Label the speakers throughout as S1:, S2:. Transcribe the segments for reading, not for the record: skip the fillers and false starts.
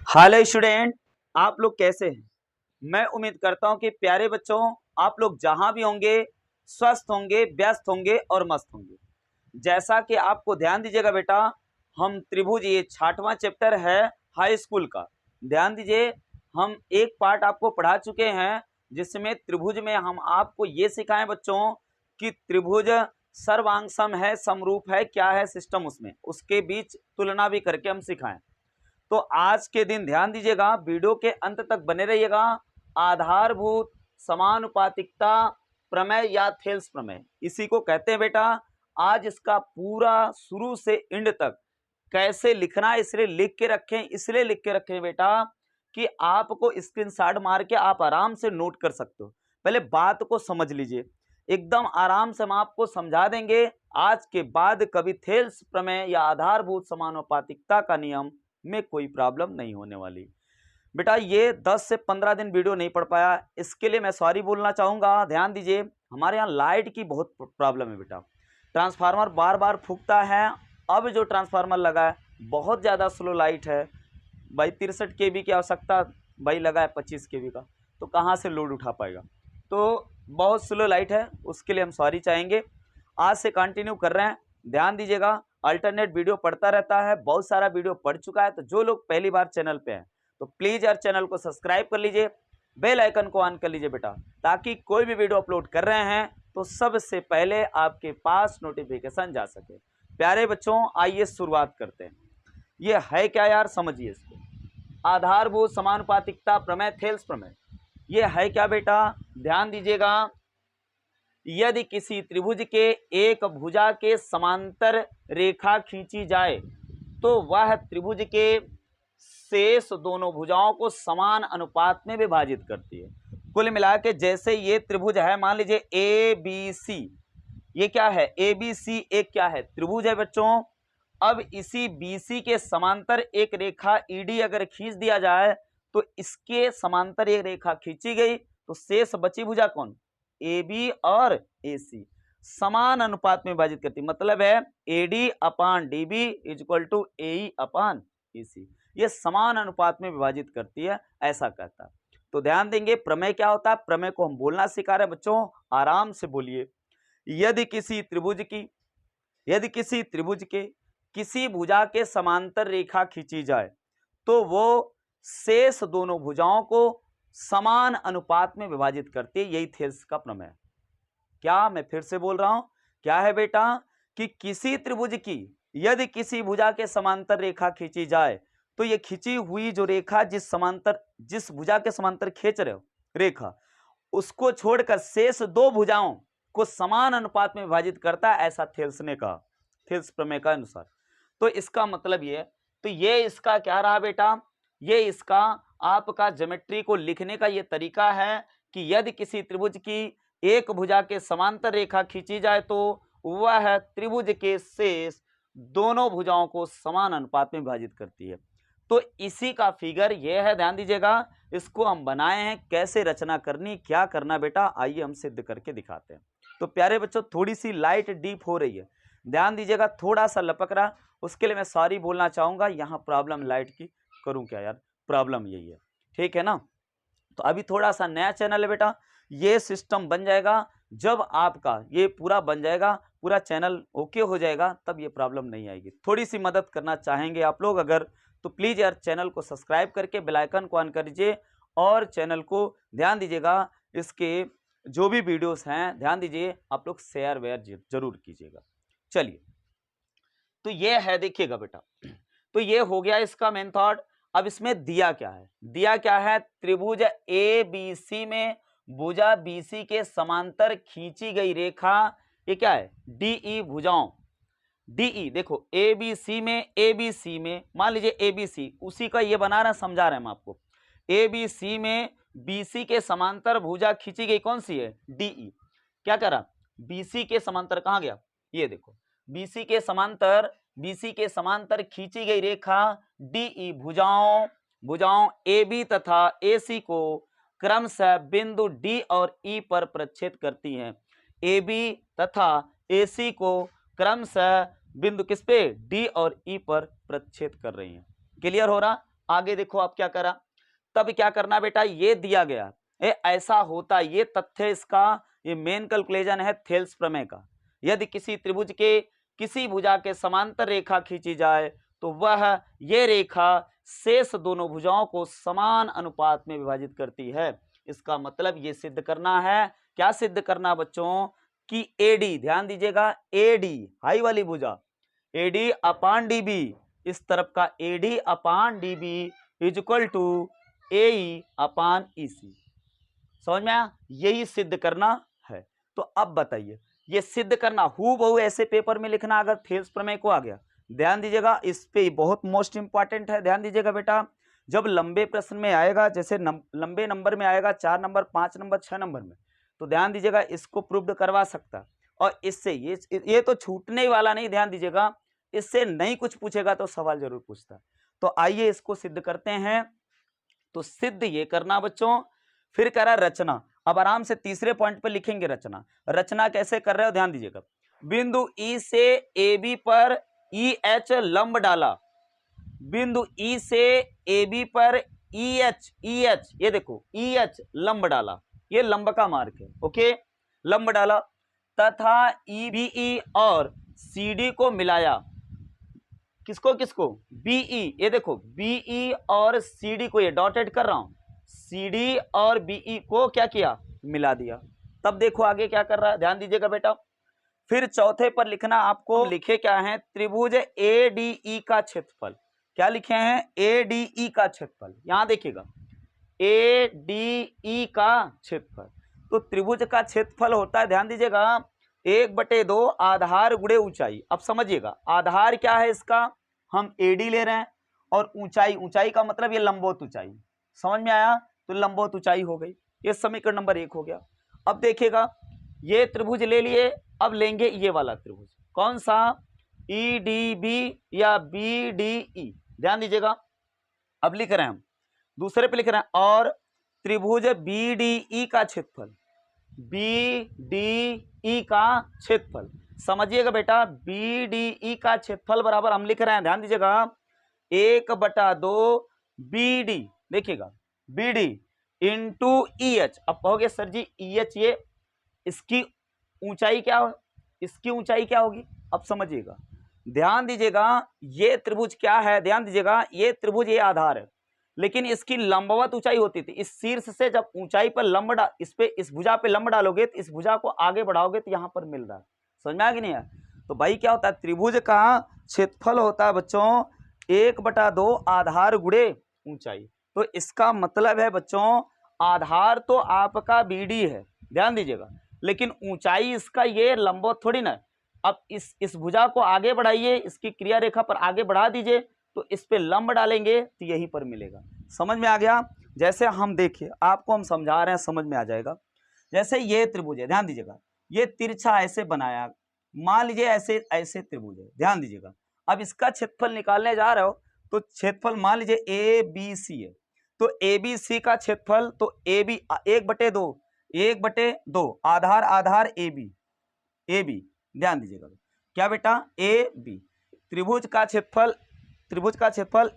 S1: Hello student, आप लोग कैसे हैं? मैं उम्मीद करता हूं कि प्यारे बच्चों आप लोग जहां भी होंगे स्वस्थ होंगे, व्यस्त होंगे और मस्त होंगे। जैसा कि आपको ध्यान दीजिएगा बेटा, हम त्रिभुज ये 6वां चैप्टर है हाई स्कूल का। ध्यान दीजिए, हम एक पार्ट आपको पढ़ा चुके हैं जिसमें त्रिभुज में हम आपको ये सिखाएं बच्चों कि त्रिभुज सर्वांग सम है, समरूप है, क्या है सिस्टम, उसमें उसके बीच तुलना भी करके हम सिखाएं। तो आज के दिन ध्यान दीजिएगा, वीडियो के अंत तक बने रहिएगा। आधारभूत समानुपातिकता प्रमेय या थेल्स प्रमेय, इसी को कहते हैं बेटा। आज इसका पूरा शुरू से एंड तक कैसे लिखना है इसलिए लिख के रखें बेटा कि आपको स्क्रीनशॉट मार के आप आराम से नोट कर सकते हो। पहले बात को समझ लीजिए, एकदम आराम से हम आपको समझा देंगे। आज के बाद कभी थेल्स प्रमेय या आधारभूत समानुपातिकता का नियम में कोई प्रॉब्लम नहीं होने वाली। बेटा ये 10 से 15 दिन वीडियो नहीं पढ़ पाया, इसके लिए मैं सॉरी बोलना चाहूंगा। ध्यान दीजिए, हमारे यहाँ लाइट की बहुत प्रॉब्लम है बेटा, ट्रांसफार्मर बार बार फूकता है। अब जो ट्रांसफार्मर लगा है बहुत ज़्यादा स्लो लाइट है भाई, 63 kV की आवश्यकता भाई लगा है 25 kV का, तो कहाँ से लोड उठा पाएगा। तो बहुत स्लो लाइट है, उसके लिए हम सॉरी चाहेंगे। आज से कंटिन्यू कर रहे हैं, ध्यान दीजिएगा। अल्टरनेट वीडियो पढ़ता रहता है, बहुत सारा वीडियो पढ़ चुका है। तो जो लोग पहली बार चैनल पे हैं तो प्लीज यार चैनल को सब्सक्राइब कर लीजिए, बेल आइकन को ऑन कर लीजिए बेटा, ताकि कोई भी वीडियो अपलोड कर रहे हैं तो सबसे पहले आपके पास नोटिफिकेशन जा सके। प्यारे बच्चों आइए शुरुआत करते हैं। ये है क्या यार, समझिए इसको। आधारभूत समानुपातिकता प्रमेय, थेल्स प्रमेय, ये है क्या बेटा, ध्यान दीजिएगा। यदि किसी त्रिभुज के एक भुजा के समांतर रेखा खींची जाए तो वह त्रिभुज के शेष दोनों भुजाओं को समान अनुपात में विभाजित करती है। कुल मिला के जैसे ये त्रिभुज है, मान लीजिए ए बी सी, ये क्या है, ए बी सी एक क्या है, त्रिभुज है बच्चों। अब इसी बीसी के समांतर एक रेखा ईडी अगर खींच दिया जाए तो इसके समांतर एक रेखा खींची गई तो शेष बची भुजा कौन, ए बी और ए सी समान अनुपात में विभाजित करती, मतलब है AD upon D B is equal to A upon A C, ये समान अनुपात में विभाजित करती है, ऐसा कहता है। तो ध्यान देंगे प्रमेय क्या होता है, प्रमेय को हम बोलना सिखा रहे हैं बच्चों, आराम से बोलिए। यदि किसी त्रिभुज के किसी भुजा के समांतर रेखा खींची जाए तो वो शेष दोनों भुजाओं को समान अनुपात में विभाजित करती है, यही थेल्स का प्रमेय। क्या मैं फिर से बोल रहा हूं, क्या है बेटा कि किसी त्रिभुज की यदि किसी भुजा के समांतर रेखा खींची जाए तो ये खींची हुई जो रेखा जिस भुजा के समांतर खींच रहे हो रेखा, उसको छोड़कर शेष दो भुजाओं को समान अनुपात में विभाजित करता है, ऐसा थेल्स ने कहा, थेल्स प्रमेय का अनुसार। तो इसका मतलब ये, तो ये इसका क्या रहा बेटा, ये इसका आपका ज्योमेट्री को लिखने का ये तरीका है कि यदि किसी त्रिभुज की एक भुजा के समांतर रेखा खींची जाए तो वह त्रिभुज के शेष दोनों भुजाओं को समान अनुपात में विभाजित करती है। तो इसी का फिगर ये है, ध्यान दीजिएगा, इसको हम बनाए हैं। कैसे रचना करनी, क्या करना बेटा, आइए हम सिद्ध करके दिखाते हैं। तो प्यारे बच्चों थोड़ी सी लाइट डीप हो रही है, ध्यान दीजिएगा, थोड़ा सा लपक रहा, उसके लिए मैं सॉरी बोलना चाहूंगा। यहाँ प्रॉब्लम लाइट की, करूं क्या यार, प्रॉब्लम यही है, ठीक है ना। तो अभी थोड़ा सा नया चैनल है बेटा, ये सिस्टम बन जाएगा जब आपका ये पूरा बन जाएगा, पूरा चैनल ओके हो जाएगा, तब ये प्रॉब्लम नहीं आएगी। थोड़ी सी मदद करना चाहेंगे आप लोग अगर, तो प्लीज यार चैनल को सब्सक्राइब करके बेल आइकन को ऑन कर दीजिए और चैनल को ध्यान दीजिएगा, इसके जो भी वीडियोस हैं ध्यान दीजिए आप लोग शेयर वेयर जरूर कीजिएगा। चलिए, तो ये है, देखिएगा बेटा, तो ये हो गया इसका मेन थॉट। अब इसमें दिया क्या है, दिया क्या है, त्रिभुज ए बी सी में भुजा बीसी के समांतर खींची गई रेखा, ये क्या है, डीई भुजाओं, डीई देखो ए बी सी में मान लीजिए ए बी सी, उसी का ये बना रहे हैं, समझा रहे हैं हम आपको। ए बी सी में बीसी के समांतर भुजा खींची गई, कौन सी है, डीई। क्या करा, बीसी के समांतर कहां गया, ये देखो, बीसी के समांतर खींची गई रेखा डीई भुजाओं ए बी तथा ए सी को क्रमशः बिंदु डी और ई पर प्रक्षेद करती हैं। ए बी तथा ए सी को क्रमशः बिंदु किस पे, डी और ई पर प्रक्षेद कर रही हैं। क्लियर हो रहा, आगे देखो आप क्या करा, तब क्या करना बेटा, ये दिया गया ऐसा होता, ये तथ्य इसका, ये मेन कैलकुलेशन है थेल्स प्रमेय का। यदि किसी त्रिभुज के किसी भुजा के समांतर रेखा खींची जाए तो वह ये रेखा शेष दोनों भुजाओं को समान अनुपात में विभाजित करती है। इसका मतलब ये सिद्ध करना है, क्या सिद्ध करना बच्चों, कि एडी, ध्यान दीजिएगा, एडी हाई वाली भुजा, एडी अपान डीबी, इस तरफ का AD upon DB is equal to A upon EC. समझ में आया, यही सिद्ध करना है। तो अब बताइए, ये सिद्ध करना हूबहू ऐसे पेपर में लिखना अगर थेल्स प्रमेय को आ गया। ध्यान दीजिएगा, इस पे बहुत मोस्ट इंपॉर्टेंट है, ध्यान दीजिएगा बेटा। जब लंबे प्रश्न में आएगा, जैसे लंबे नंबर में आएगा 4 नंबर 5 नंबर 6 नंबर में, तो ध्यान दीजिएगा इसको प्रूव्ड करवा सकता, और इससे ये तो छूटने वाला नहीं, ध्यान दीजिएगा, इससे नहीं कुछ पूछेगा तो सवाल जरूर पूछता। तो आइए इसको सिद्ध करते हैं। तो सिद्ध ये करना बच्चों, फिर करा रचना। अब आराम से तीसरे पॉइंट पर लिखेंगे रचना। रचना कैसे कर रहे हो, ध्यान दीजिएगा। बिंदु ई से ए बी पर ई एच लंब डाला, बिंदु ई से ए बी पर ई एच, ये देखो ई एच लंब डाला, ये लंब का मार्ग है, ओके, लंब डाला, तथा ई बी ई और सी डी को मिलाया। किसको किसको, बीई, ये देखो बीई और सी डी को, ये डॉटेड कर रहा हूं, सी डी और बीई को क्या किया, मिला दिया। तब देखो आगे क्या कर रहा है, ध्यान दीजिएगा बेटा। फिर चौथे पर लिखना आपको, लिखे क्या है, त्रिभुज ए डी ई का क्षेत्रफल। क्या लिखे हैं, ए डी ई का क्षेत्रफल, यहां देखिएगा ए डी ई का क्षेत्रफल। तो त्रिभुज का क्षेत्रफल होता है, ध्यान दीजिएगा, 1/2 आधार गुणे ऊंचाई। अब समझिएगा आधार क्या है इसका, हम एडी ले रहे हैं, और ऊंचाई, ऊंचाई का मतलब ये लंबवत ऊंचाई, समझ में आया, तो लंबवत ऊंचाई हो गई, ये समीकरण नंबर 1 हो गया। अब देखिएगा ये त्रिभुज ले लिए, अब लेंगे ये वाला त्रिभुज, कौन सा, ई डी बी या बी डी ई, ध्यान दीजिएगा। अब लिख रहे हैं हम, दूसरे पे लिख रहे हैं, और त्रिभुज बी डी ई का क्षेत्रफल, बी डी ई का क्षेत्रफल, समझिएगा बेटा, बी डी ई का क्षेत्रफल बराबर हम लिख रहे हैं, ध्यान दीजिएगा, 1/2 बी डी, देखिएगा B D into E H. अब कहोगे सर जी ई एच, ये इसकी ऊंचाई क्या हो, इसकी ऊंचाई क्या होगी, अब समझिएगा, ध्यान दीजिएगा, ये त्रिभुज क्या है, ध्यान दीजिएगा, ये त्रिभुज, ये आधार है, लेकिन इसकी लंबवत ऊंचाई होती थी, इस शीर्ष से जब ऊंचाई पर लंब डाल, इस भुजा पे लंब डालोगे तो इस भुजा को आगे बढ़ाओगे तो यहां पर मिल रहा है, समझ में आ कि नहीं है। तो भाई क्या होता है, त्रिभुज का क्षेत्रफल होता है बच्चों 1/2 आधार गुणे ऊंचाई। तो इसका मतलब है बच्चों, आधार तो आपका बी डी है, ध्यान दीजिएगा, लेकिन ऊंचाई इसका ये लंबवत थोड़ी ना। अब इस भुजा को आगे बढ़ाइए, इसकी क्रिया रेखा पर आगे बढ़ा दीजिए, तो इस पे लंब डालेंगे तो यहीं पर मिलेगा। समझ में आ गया, जैसे हम देखिए आपको हम समझा रहे हैं, समझ में आ जाएगा। जैसे ये त्रिभुज है, ध्यान दीजिएगा, ये तिरछा ऐसे बनाया, मान लीजिए ऐसे ऐसे त्रिभुज है, ध्यान दीजिएगा। अब इसका क्षेत्रफल निकालने जा रहे हो, तो क्षेत्रफल मान लीजिए ए बी सी है, तो ए बी सी का क्षेत्रफल, तो A B 1/2 Aadhaar Aadhaar A B, ध्यान दीजिएगा, क्या बेटा, ए बी, त्रिभुज का क्षेत्रफल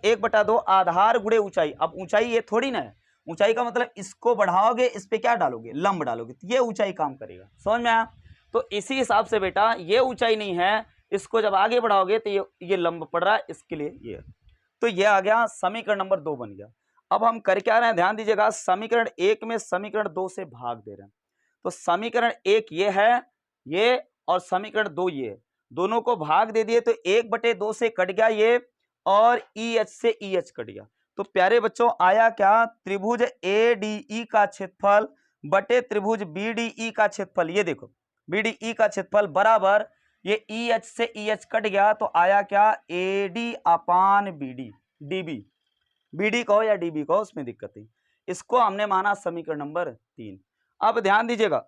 S1: 1/2 आधार गुणे ऊंचाई। अब ऊंचाई ये थोड़ी ना है, ऊंचाई का मतलब इसको बढ़ाओगे, इस पे क्या डालोगे, लंब डालोगे, तो ये ऊंचाई काम करेगा, समझ में आया। तो इसी हिसाब से बेटा ये ऊंचाई नहीं है, इसको जब आगे बढ़ाओगे तो ये लंब पड़ रहा है, इसके लिए ये, तो ये आ गया, समीकरण नंबर 2 बन गया। अब हम कर क्या रहे हैं, ध्यान दीजिएगा, समीकरण 1 में समीकरण 2 से भाग दे रहे हैं। तो समीकरण 1 ये है, ये, और समीकरण 2 ये है, दोनों को भाग दे दिए, तो 1/2 से कट गया ये, और ई एच से ई एच कट गया। तो प्यारे बच्चों आया क्या, त्रिभुज ए डी ई का क्षेत्रफल बटे त्रिभुज बी डी ई का क्षेत्रफल, ये देखो बी डी ई का क्षेत्रफल बराबर, ये ई एच से ई एच कट गया, तो आया क्या, A D upon B D, D B, B D कहो या डी बी कहो, उसमें दिक्कत नहीं। इसको हमने माना समीकरण नंबर 3। अब ध्यान दीजिएगा,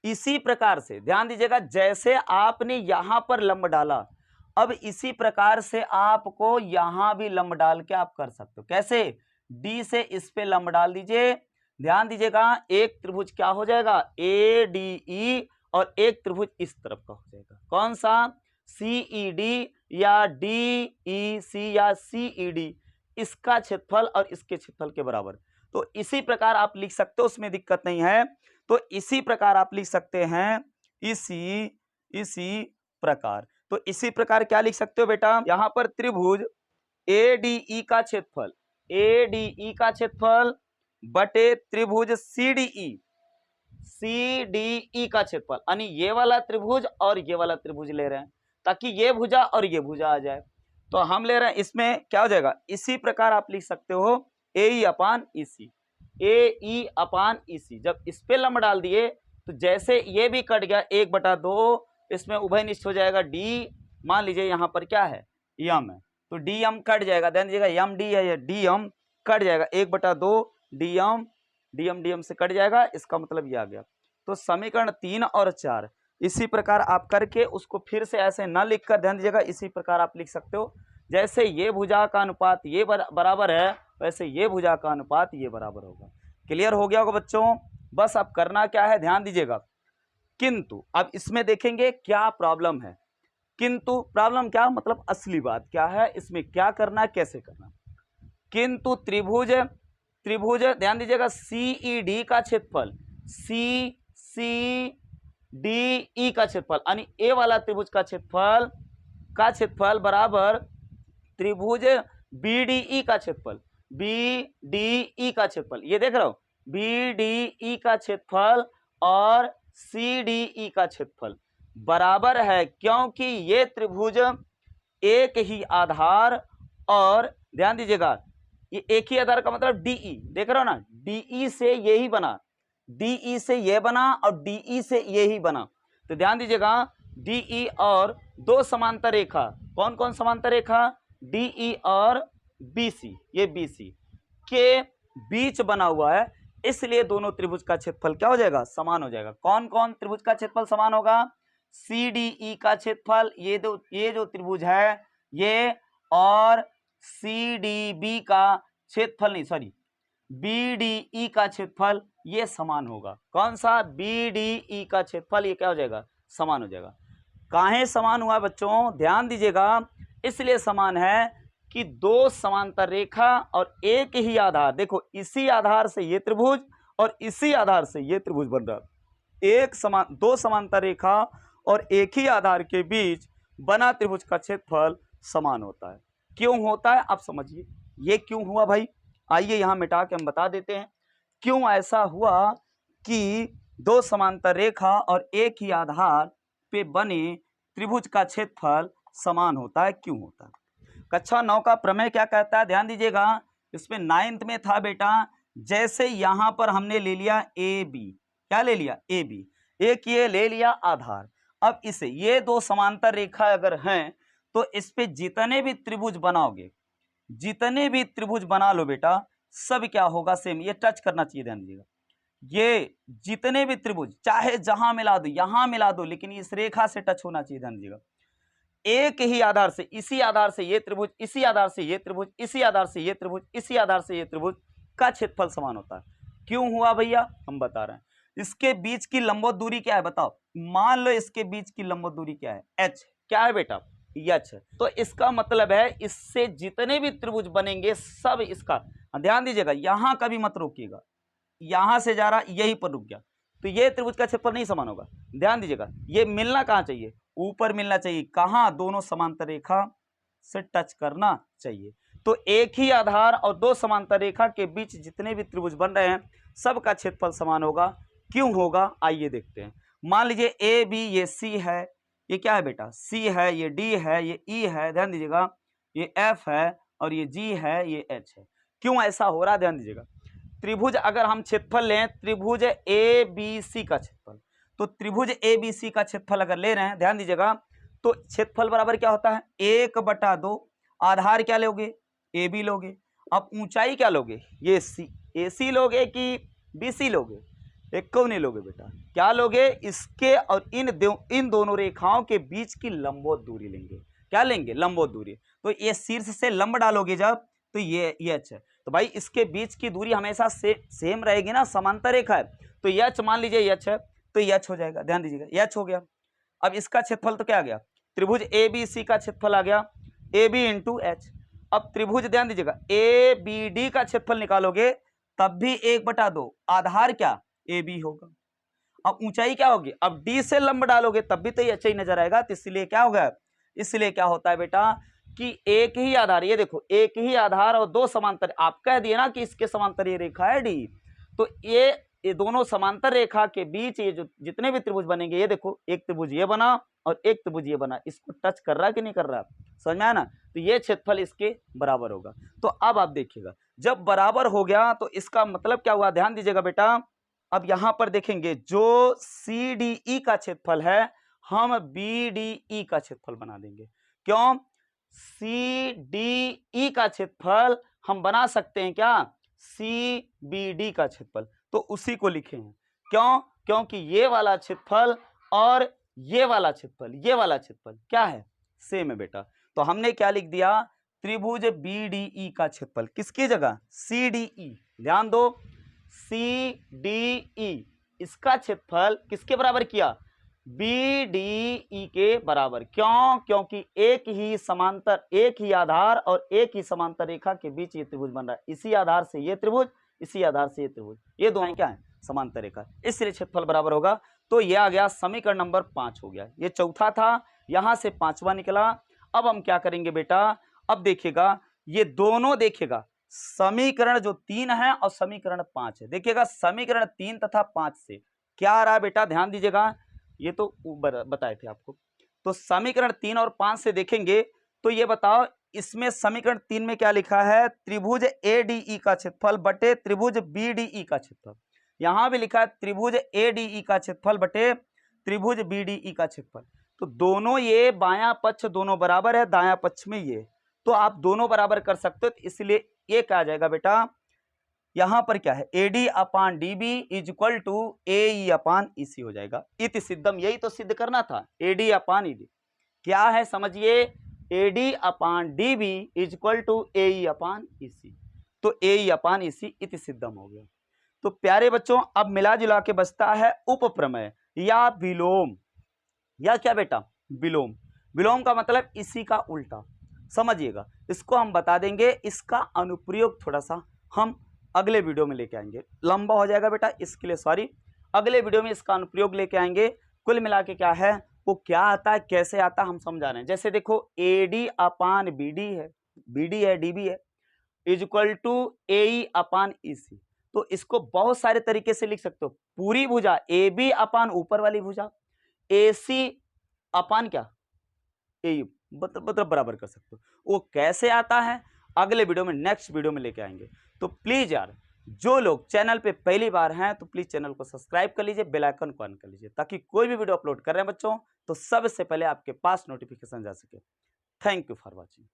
S1: इसी प्रकार से ध्यान दीजिएगा, जैसे आपने यहां पर लंब डाला, अब इसी प्रकार से आपको यहां भी लंब डाल के आप कर सकते हो। कैसे, डी से इस पे लंब डाल दीजिए, ध्यान दीजिएगा, एक त्रिभुज क्या हो जाएगा, ए डी ई, और एक त्रिभुज इस तरफ का हो जाएगा, कौन सा, सी ई डी या डी ई सी या सी ई डी, इसका क्षेत्रफल और इसके क्षेत्रफल के बराबर। तो इसी प्रकार आप लिख सकते हो, उसमें दिक्कत नहीं है। तो इसी प्रकार आप लिख सकते हैं, इसी प्रकार। तो इसी प्रकार क्या लिख सकते हो बेटा, यहां पर त्रिभुज ADE का क्षेत्रफल, ADE का क्षेत्रफल बटे त्रिभुज CDE का क्षेत्रफल, यानी ये वाला त्रिभुज और ये वाला त्रिभुज ले रहे हैं ताकि ये भुजा और ये भुजा आ जाए। तो हम ले रहे हैं, इसमें क्या हो जाएगा, इसी प्रकार आप लिख सकते हो AE upon EC, AE upon EC। जब इस पे लंब डाल दिए तो जैसे ये भी कट गया 1/2, इसमें उभयनिष्ठ हो जाएगा D। मान लीजिए यहाँ पर क्या है, यम है, तो DM कट जाएगा, ध्यान दीजिएगा यम D है, ये DM कट जाएगा, 1/2 DM से कट जाएगा, इसका मतलब ये आ गया। तो समीकरण 3 और 4 इसी प्रकार आप करके उसको फिर से ऐसे न लिखकर, ध्यान दीजिएगा, इसी प्रकार आप लिख सकते हो। जैसे ये भुजा का अनुपात ये बराबर है, वैसे ये भुजा का अनुपात ये बराबर होगा। क्लियर हो गया होगा बच्चों। बस अब करना क्या है, ध्यान दीजिएगा। किंतु अब इसमें देखेंगे क्या प्रॉब्लम है। किंतु प्रॉब्लम क्या मतलब, असली बात क्या है, इसमें क्या करना है, कैसे करना। किंतु त्रिभुज ध्यान दीजिएगा CED का क्षेत्रफल, CDE का क्षेत्रफल, यानी ए वाला त्रिभुज का क्षेत्रफल बराबर त्रिभुज BDE का क्षेत्रफल, BDE का क्षेत्रफल, ये देख रहा हो, BDE का क्षेत्रफल और CDE का क्षेत्रफल बराबर है, क्योंकि ये त्रिभुज एक ही आधार, और ध्यान दीजिएगा ये एक ही आधार का मतलब DE, देख रहे हो ना, DE से ये ही बना, DE से ये बना और DE से ये ही बना। तो ध्यान दीजिएगा DE और दो समांतर रेखा, कौन कौन समांतर रेखा, DE और BC, ये BC के बीच बना हुआ है, इसलिए दोनों त्रिभुज का क्षेत्रफल क्या हो जाएगा, समान हो जाएगा। कौन कौन त्रिभुज का क्षेत्रफल समान होगा, CDE का क्षेत्रफल, ये जो त्रिभुज है ये, और CDB का क्षेत्रफल नहीं, सॉरी, BDE का क्षेत्रफल ये समान होगा। कौन सा, BDE का क्षेत्रफल ये क्या हो जाएगा, समान हो जाएगा। काहे समान हुआ बच्चों, ध्यान दीजिएगा, इसलिए समान है कि दो समांतर रेखा और एक ही आधार, देखो इसी आधार से ये त्रिभुज और इसी आधार से ये त्रिभुज बन रहा है। दो समांतर रेखा और एक ही आधार के बीच बना त्रिभुज का क्षेत्रफल समान होता है। क्यों होता है, आप समझिए ये क्यों हुआ भाई, आइए यहां मिटा के हम बता देते हैं क्यों ऐसा हुआ कि दो समांतर रेखा और एक ही आधार पे बने त्रिभुज का क्षेत्रफल समान होता है, क्यों होता है। कक्षा 9 का प्रमेय क्या कहता है, ध्यान दीजिएगा, इसमें 9th में था बेटा, जैसे यहां पर हमने ले लिया AB, क्या ले लिया, AB, एक ये ले लिया आधार। अब इसे ये दो समांतर रेखा अगर हैं तो इस पे जितने भी त्रिभुज बनाओगे, जितने भी त्रिभुज बना लो बेटा, सब क्या होगा, सेम, ये टच करना चाहिए, ध्यान दीजिएगा, ये जितने भी त्रिभुज चाहे जहां मिला दो, यहां मिला दो, लेकिन इस रेखा से टच होना चाहिए, ध्यान दीजिएगा। एक ही आधार से, इसी आधार से ये त्रिभुज, इसी आधार से ये त्रिभुज, इसी आधार से ये त्रिभुज, इसी आधार से ये त्रिभुज का क्षेत्रफल समान होता है। क्यों हुआ भैया, हम बता रहे हैं। इसके बीच की लंबवत दूरी क्या है बताओ, मान लो इसके बीच की लंबवत दूरी क्या है, h, क्या है बेटा, h। तो इसका मतलब है इससे जितने भी त्रिभुज बनेंगे सब इसका, ध्यान दीजिएगा यहां कभी मत रोकिएगा, यहां से जा रहा यहीं पर रुक गया, तो ये त्रिभुज का क्षेत्रफल नहीं समान होगा। ध्यान दीजिएगा ये मिलना कहां चाहिए, ऊपर मिलना चाहिए, कहां, दोनों समांतर रेखा से टच करना चाहिए। तो एक ही आधार और दो समांतर रेखा के बीच जितने भी त्रिभुज बन रहे हैं सबका क्षेत्रफल समान होगा। क्यों होगा, आइए देखते हैं। मान लीजिए ए बी, ये सी है, ये क्या है बेटा, सी है, ये डी है, ये ई है, ध्यान दीजिएगा, ये एफ है, और ये जी है, ये एच है। क्यों ऐसा हो रहा है, ध्यान दीजिएगा। त्रिभुज अगर हम क्षेत्रफल लें, त्रिभुज ए बी सी का क्षेत्रफल, तो त्रिभुज ए बी सी का क्षेत्रफल अगर ले रहे हैं, ध्यान दीजिएगा, तो क्षेत्रफल बराबर क्या होता है, 1/2, आधार क्या लोगे, ए बी लोगे, अब ऊंचाई क्या लोगे, ये सी, ए सी लोगे कि बी सी लोगे, एक को नहीं लोगे बेटा, क्या लोगे, इसके और इन दोनों रेखाओं के बीच की लंबवत दूरी लेंगे। क्या लेंगे, लंबवत दूरी। तो ये शीर्ष से लंब डालोगे जब, तो ये एच है, तो भाई इसके बीच की दूरी हमेशा सेम रहेगी ना, समांतर रेखा है, तो एच मान लीजिए एच है, तो एच हो जाएगा, ध्यान दीजिएगा एच हो गया। अब इसका क्षेत्रफल तो क्या आ गया, त्रिभुज ए बी सी का क्षेत्रफल आ गया ए बी इंटू एच। अब त्रिभुज ध्यान दीजिएगा, ए बी डी का क्षेत्रफल निकालोगे तब भी 1/2, आधार क्या ए बी होगा। अब ऊंचाई क्या होगी, अब डी से लंब डालोगे तब भी तो ये अच्छा ही नजर आएगा। तो इसलिए क्या होगा, इसलिए क्या होता है बेटा कि एक ही आधार, ये देखो एक ही आधार और दो समांतर, आप कह दिए ना कि इसके समांतर ये रेखा है डी, तो ये दोनों समांतर रेखा के बीच ये जो जितने भी त्रिभुज बनेंगे, ये देखो एक त्रिभुज ये बना और एक त्रिभुज ये बना, इसको टच कर रहा है कि नहीं कर रहा, समझ में आया ना। तो ये क्षेत्रफल इसके बराबर होगा। तो अब आप देखिएगा जब बराबर हो गया तो इसका मतलब क्या हुआ, ध्यान दीजिएगा बेटा। अब यहां पर देखेंगे जो सी डी ई का क्षेत्रफल है हम बी डी ई का क्षेत्रफल बना देंगे। क्यों, सी डी ई का क्षेत्रफल हम बना सकते हैं क्या, सी बी डी का क्षेत्रफल, तो उसी को लिखे हैं। क्यों, क्योंकि ये वाला क्षेत्रफल और ये वाला क्षेत्रफल क्या है, सेम है बेटा। तो हमने क्या लिख दिया, त्रिभुज बी डी ई का क्षेत्रफल किसकी जगह, सी डी ई। ध्यान दो, सी डी ई इसका क्षेत्रफल किसके बराबर किया, बी डी ई के बराबर। क्यों, क्योंकि एक ही समांतर, एक ही आधार और एक ही समांतर रेखा के बीच ये त्रिभुज बन रहा है। इसी आधार से ये त्रिभुज, इसी आधार से ये त्रिभुज, ये दोनों क्या है, समांतर रेखा, इसलिए क्षेत्रफल बराबर होगा। तो ये आ गया समीकरण नंबर 5 हो गया। ये चौथा था, यहां से पांचवा निकला। अब हम क्या करेंगे बेटा, अब देखिएगा ये दोनों, देखिएगा समीकरण जो 3 है और समीकरण 5 है, देखिएगा समीकरण 3 तथा 5 से क्या आ रहा है बेटा, ध्यान दीजिएगा, ये तो बताए थे आपको। तो समीकरण 3 और 5 से देखेंगे तो ये बताओ, इसमें समीकरण 3 में क्या लिखा है, त्रिभुज ए डी ई का क्षेत्रफल बटे त्रिभुज बी डी ई का क्षेत्रफल। यहां भी लिखा है त्रिभुज ए डी ई का क्षेत्रफल बटे त्रिभुज बी डी ई का क्षेत्रफल। तो दोनों ये बायां पक्ष दोनों बराबर है, दायां पक्ष में ये, तो आप दोनों बराबर कर सकते हो। तो इसलिए ये क्या आ जाएगा बेटा, यहां पर क्या है, AD upon DB is equal to AE upon EC हो जाएगा। इति सिद्धम, यही तो सिद्ध करना था, AD अपान ED क्या है समझिए, AD upon DB is equal to AE upon EC। तो AE अपान EC इति सिद्धम हो गया। तो प्यारे बच्चों अब मिला जुला के बचता है उपप्रमेय या विलोम, या क्या बेटा, विलोम। विलोम का मतलब इसी का उल्टा, समझिएगा, इसको हम बता देंगे। इसका अनुप्रयोग थोड़ा सा हम अगले वीडियो में लेके आएंगे, लंबा हो जाएगा बेटा, इसके लिए सॉरी। अगले वीडियो में इसका अनुप्रयोग लेके आएंगे। कुल मिला के क्या है, वो क्या आता है, कैसे आता है, हम समझा रहे हैं। जैसे देखो AD अपान BD है, BD है, DB है, is equal to AE upon EC। तो इसको बहुत सारे तरीके से लिख सकते हो। पूरी भुजा AB अपान ऊपर वाली भुजा, AC अपान क्या AE, मतलब बराबर कर सकते हो। वो कैसे आता है अगले वीडियो में, नेक्स्ट वीडियो में लेके आएंगे। तो प्लीज यार, जो लोग चैनल पे पहली बार हैं तो प्लीज चैनल को सब्सक्राइब कर लीजिए, बेल आइकन को ऑन कर लीजिए, ताकि कोई भी वीडियो अपलोड कर रहे हैं बच्चों तो सबसे पहले आपके पास नोटिफिकेशन जा सके। Thank you for watching.